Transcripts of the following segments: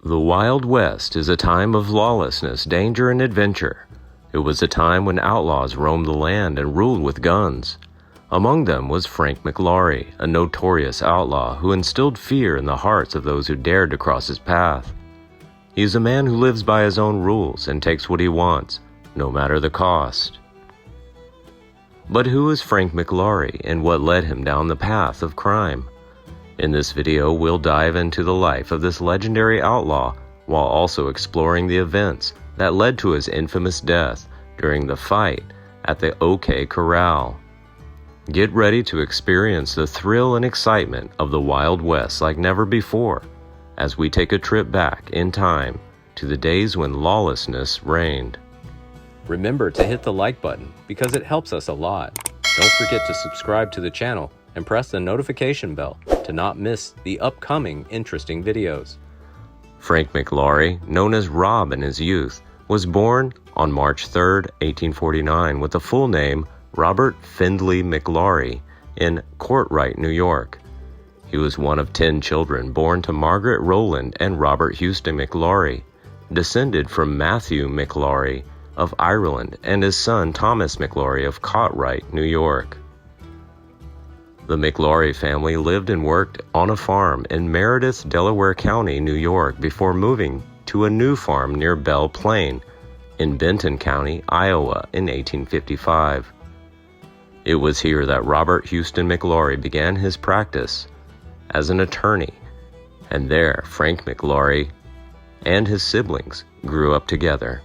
The Wild West is a time of lawlessness, danger, and adventure. It was a time when outlaws roamed the land and ruled with guns. Among them was Frank McLaury, a notorious outlaw who instilled fear in the hearts of those who dared to cross his path. He is a man who lives by his own rules and takes what he wants, no matter the cost. But who is Frank McLaury and what led him down the path of crime? In this video, we'll dive into the life of this legendary outlaw while also exploring the events that led to his infamous death during the fight at the OK Corral. Get ready to experience the thrill and excitement of the Wild West like never before as we take a trip back in time to the days when lawlessness reigned. Remember to hit the like button because it helps us a lot. Don't forget to subscribe to the channel and press the notification bell to not miss the upcoming interesting videos. Frank McLaury, known as Rob in his youth, was born on March 3, 1849 with the full name Robert Findlay McLaury in Courtright, New York. He was one of 10 children born to Margaret Rowland and Robert Houston McLaury, descended from Matthew McLaury of Ireland and his son Thomas McLaury of Courtright, New York. The McLaury family lived and worked on a farm in Meredith, Delaware County, New York before moving to a new farm near Belle Plaine in Benton County, Iowa in 1855. It was here that Robert Houston McLaury began his practice as an attorney, and there Frank McLaury and his siblings grew up together.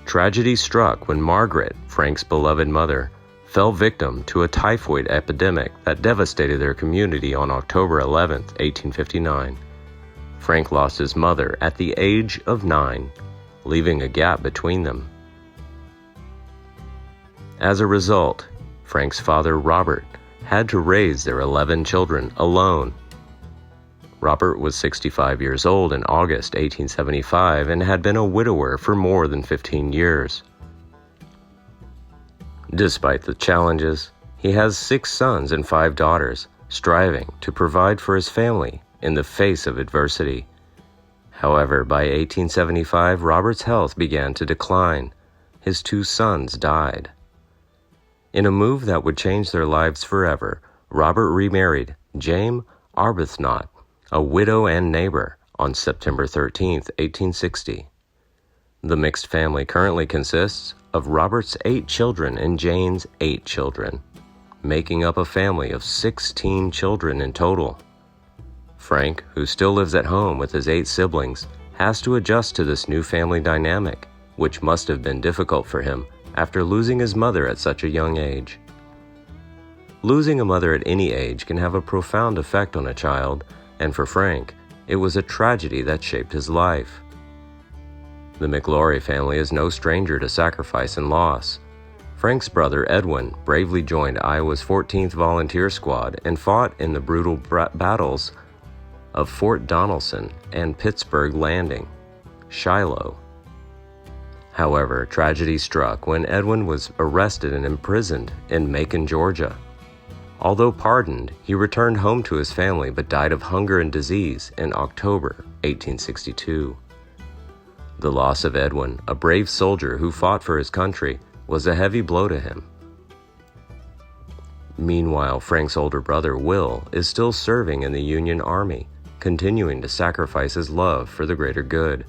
Tragedy struck when Margaret, Frank's beloved mother, fell victim to a typhoid epidemic that devastated their community on October 11, 1859. Frank lost his mother at the age of 9, leaving a gap between them. As a result, Frank's father, Robert, had to raise their 11 children alone. Robert was 65 years old in August 1875 and had been a widower for more than 15 years. Despite the challenges, he has 6 sons and 5 daughters, striving to provide for his family in the face of adversity. However, by 1875, Robert's health began to decline. His 2 sons died. In a move that would change their lives forever, Robert remarried Jane Arbuthnot, a widow and neighbor, on September 13, 1860. The mixed family currently consists of Robert's 8 children and Jane's 8 children, making up a family of 16 children in total. Frank, who still lives at home with his 8 siblings, has to adjust to this new family dynamic, which must have been difficult for him after losing his mother at such a young age. Losing a mother at any age can have a profound effect on a child, and for Frank, it was a tragedy that shaped his life. The McLaury family is no stranger to sacrifice and loss. Frank's brother Edwin bravely joined Iowa's 14th Volunteer Squad and fought in the brutal battles of Fort Donelson and Pittsburgh Landing, Shiloh. However, tragedy struck when Edwin was arrested and imprisoned in Macon, Georgia. Although pardoned, he returned home to his family but died of hunger and disease in October 1862. The loss of Edwin, a brave soldier who fought for his country, was a heavy blow to him. Meanwhile, Frank's older brother, Will, is still serving in the Union Army, continuing to sacrifice his love for the greater good.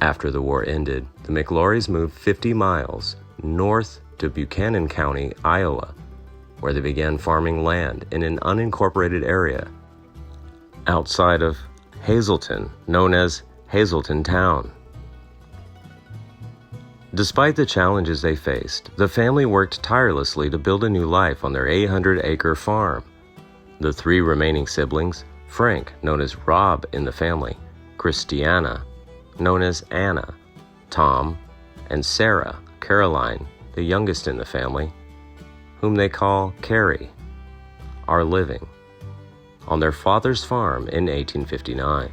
After the war ended, the McLaurys moved 50 miles north to Buchanan County, Iowa, where they began farming land in an unincorporated area outside of Hazleton, known as Hazleton Town. Despite the challenges they faced, the family worked tirelessly to build a new life on their 800-acre farm. The 3 remaining siblings, Frank, known as Rob in the family, Christiana, known as Anna, Tom, and Sarah, Caroline, the youngest in the family, whom they call Carrie, are living on their father's farm in 1859.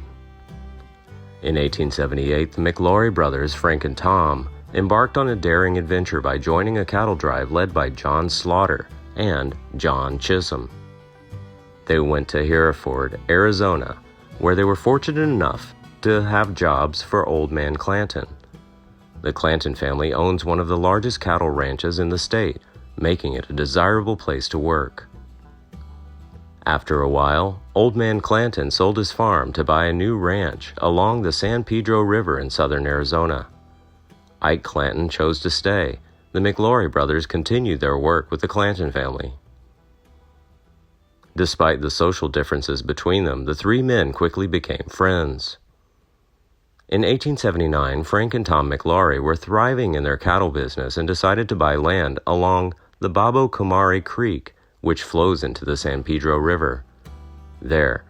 In 1878, the McLaury brothers, Frank and Tom, embarked on a daring adventure by joining a cattle drive led by John Slaughter and John Chisholm. They went to Hereford, Arizona, where they were fortunate enough to have jobs for Old Man Clanton. The Clanton family owns one of the largest cattle ranches in the state, making it a desirable place to work. After a while, Old Man Clanton sold his farm to buy a new ranch along the San Pedro River in southern Arizona. Ike Clanton chose to stay. The McLaury brothers continued their work with the Clanton family. Despite the social differences between them, the three men quickly became friends. In 1879, Frank and Tom McLaury were thriving in their cattle business and decided to buy land along the Babo Comari Creek, which flows into the San Pedro River. There,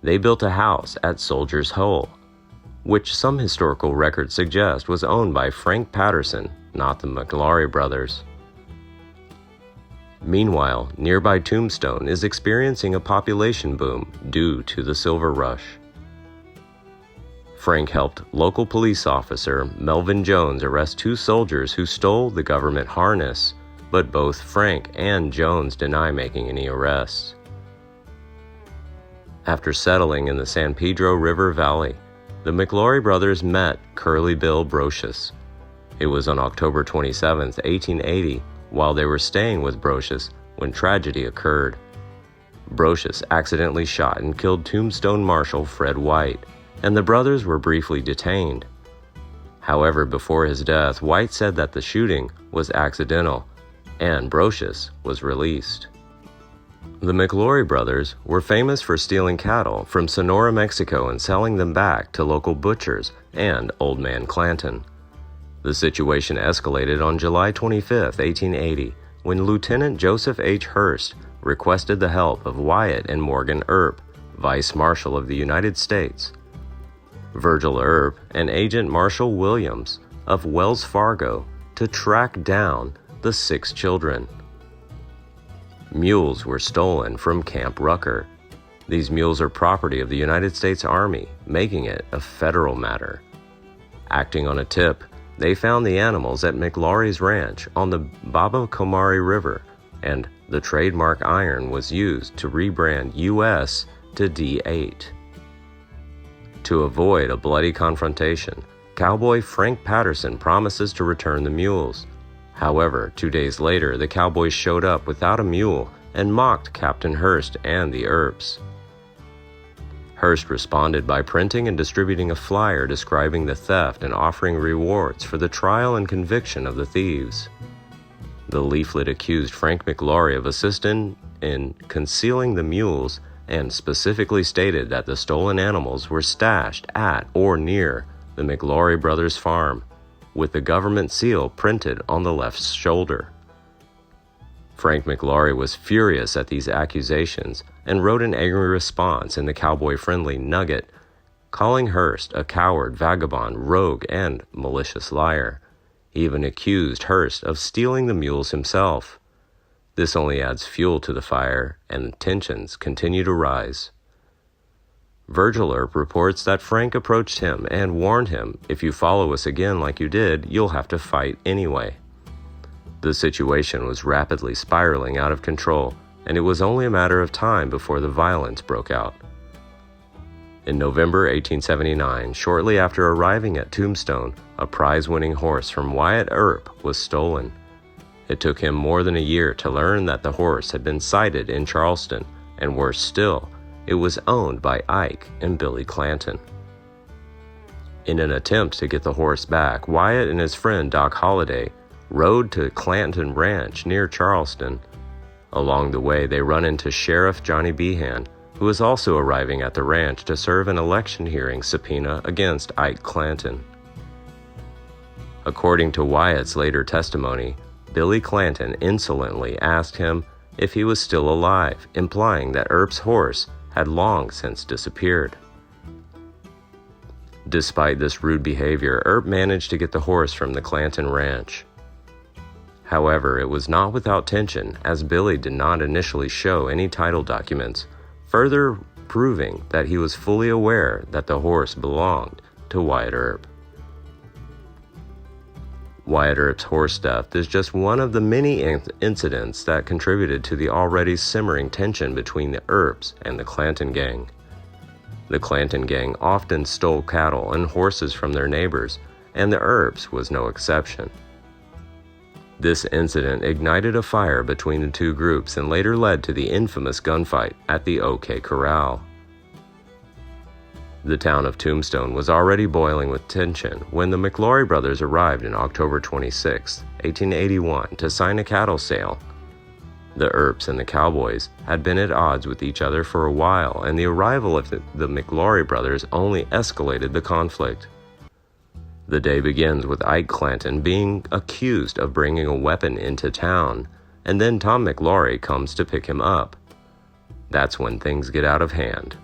they built a house at Soldier's Hole, which some historical records suggest was owned by Frank Patterson, not the McLaury brothers. Meanwhile, nearby Tombstone is experiencing a population boom due to the Silver Rush. Frank helped local police officer Melvin Jones arrest two soldiers who stole the government harness, but both Frank and Jones deny making any arrests. After settling in the San Pedro River Valley, the McLaury brothers met Curly Bill Brocious. It was on October 27, 1880, while they were staying with Brocious, when tragedy occurred. Brocious accidentally shot and killed Tombstone Marshal Fred White, and the brothers were briefly detained. However, before his death, White said that the shooting was accidental, and Brocious was released. The McLaury brothers were famous for stealing cattle from Sonora, Mexico, and selling them back to local butchers and Old Man Clanton. The situation escalated on July 25, 1880, when Lieutenant Joseph H. Hurst requested the help of Wyatt and Morgan Earp, Vice Marshal of the United States. Virgil Earp and Agent Marshall Williams of Wells Fargo to track down the 6 children. Mules were stolen from Camp Rucker. These mules are property of the United States Army, making it a federal matter. Acting on a tip, they found the animals at McLaury's ranch on the Baba Comari River, and the trademark iron was used to rebrand U.S. to D8. To avoid a bloody confrontation, cowboy Frank Patterson promises to return the mules. However, 2 days later, the cowboys showed up without a mule and mocked Captain Hurst and the Earps. Hurst responded by printing and distributing a flyer describing the theft and offering rewards for the trial and conviction of the thieves. The leaflet accused Frank McLaury of assisting in concealing the mules and specifically stated that the stolen animals were stashed at or near the McLaury brothers' farm, with the government seal printed on the left shoulder. Frank McLaury was furious at these accusations and wrote an angry response in the cowboy-friendly Nugget, calling Hurst a coward, vagabond, rogue, and malicious liar. He even accused Hurst of stealing the mules himself. This only adds fuel to the fire, and tensions continue to rise. Virgil Earp reports that Frank approached him and warned him, "If you follow us again like you did, you'll have to fight anyway." The situation was rapidly spiraling out of control, and it was only a matter of time before the violence broke out. In November 1879, shortly after arriving at Tombstone, a prize-winning horse from Wyatt Earp was stolen. It took him more than a year to learn that the horse had been sighted in Charleston, and worse still, it was owned by Ike and Billy Clanton. In an attempt to get the horse back, Wyatt and his friend Doc Holliday rode to Clanton Ranch near Charleston. Along the way, they run into Sheriff Johnny Behan, who is also arriving at the ranch to serve an election hearing subpoena against Ike Clanton. According to Wyatt's later testimony, Billy Clanton insolently asked him if he was still alive, implying that Earp's horse had long since disappeared. Despite this rude behavior, Earp managed to get the horse from the Clanton ranch. However, it was not without tension, as Billy did not initially show any title documents, further proving that he was fully aware that the horse belonged to Wyatt Earp. Wyatt Earp's horse theft is just one of the many incidents that contributed to the already simmering tension between the Earps and the Clanton gang. The Clanton gang often stole cattle and horses from their neighbors, and the Earps was no exception. This incident ignited a fire between the two groups and later led to the infamous gunfight at the OK Corral. The town of Tombstone was already boiling with tension when the McLaury brothers arrived on October 26, 1881, to sign a cattle sale. The Earps and the Cowboys had been at odds with each other for a while, and the arrival of the McLaury brothers only escalated the conflict. The day begins with Ike Clanton being accused of bringing a weapon into town, and then Tom McLaury comes to pick him up. That's when things get out of hand.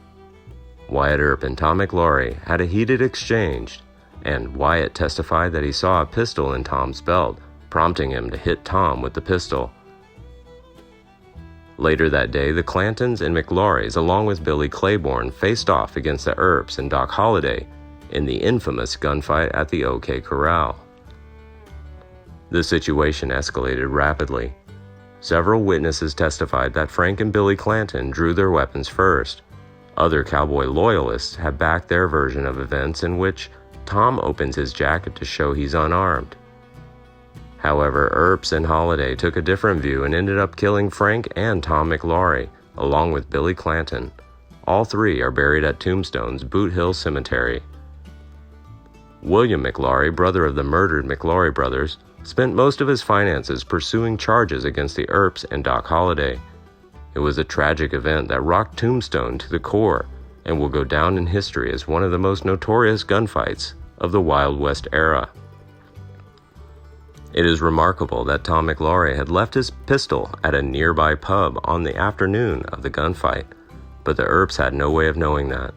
Wyatt Earp and Tom McLaury had a heated exchange, and Wyatt testified that he saw a pistol in Tom's belt, prompting him to hit Tom with the pistol. Later that day, the Clantons and McLaurys, along with Billy Claiborne, faced off against the Earps and Doc Holliday in the infamous gunfight at the OK Corral. The situation escalated rapidly. Several witnesses testified that Frank and Billy Clanton drew their weapons first. Other cowboy loyalists have backed their version of events, in which Tom opens his jacket to show he's unarmed. However, Earps and Holliday took a different view and ended up killing Frank and Tom McLaury, along with Billy Clanton. All three are buried at Tombstone's Boot Hill Cemetery. William McLaury, brother of the murdered McLaury brothers, spent most of his finances pursuing charges against the Earps and Doc Holliday. It was a tragic event that rocked Tombstone to the core and will go down in history as one of the most notorious gunfights of the Wild West era. It is remarkable that Tom McLaury had left his pistol at a nearby pub on the afternoon of the gunfight, but the Earps had no way of knowing that.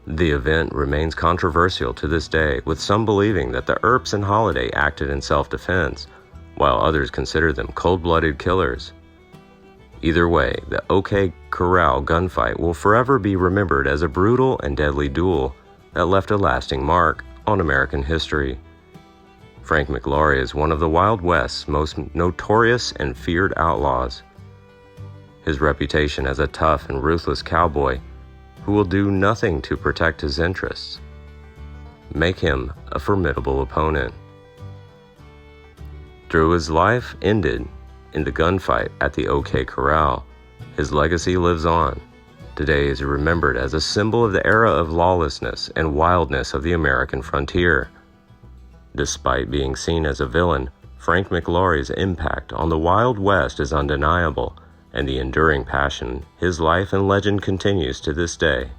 The event remains controversial to this day, with some believing that the Earps and Holliday acted in self-defense, while others consider them cold-blooded killers. Either way, the OK Corral gunfight will forever be remembered as a brutal and deadly duel that left a lasting mark on American history. Frank McLaury is one of the Wild West's most notorious and feared outlaws. His reputation as a tough and ruthless cowboy who will do nothing to protect his interests make him a formidable opponent. Though his life ended in the gunfight at the OK Corral, his legacy lives on. Today he is remembered as a symbol of the era of lawlessness and wildness of the American frontier. Despite being seen as a villain, Frank McLaury's impact on the Wild West is undeniable, and the enduring passion his life and legend continues to this day.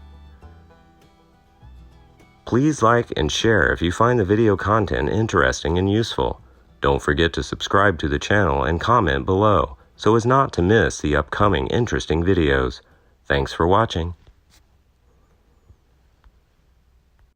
Please like and share if you find the video content interesting and useful. Don't forget to subscribe to the channel and comment below so as not to miss the upcoming interesting videos. Thanks for watching.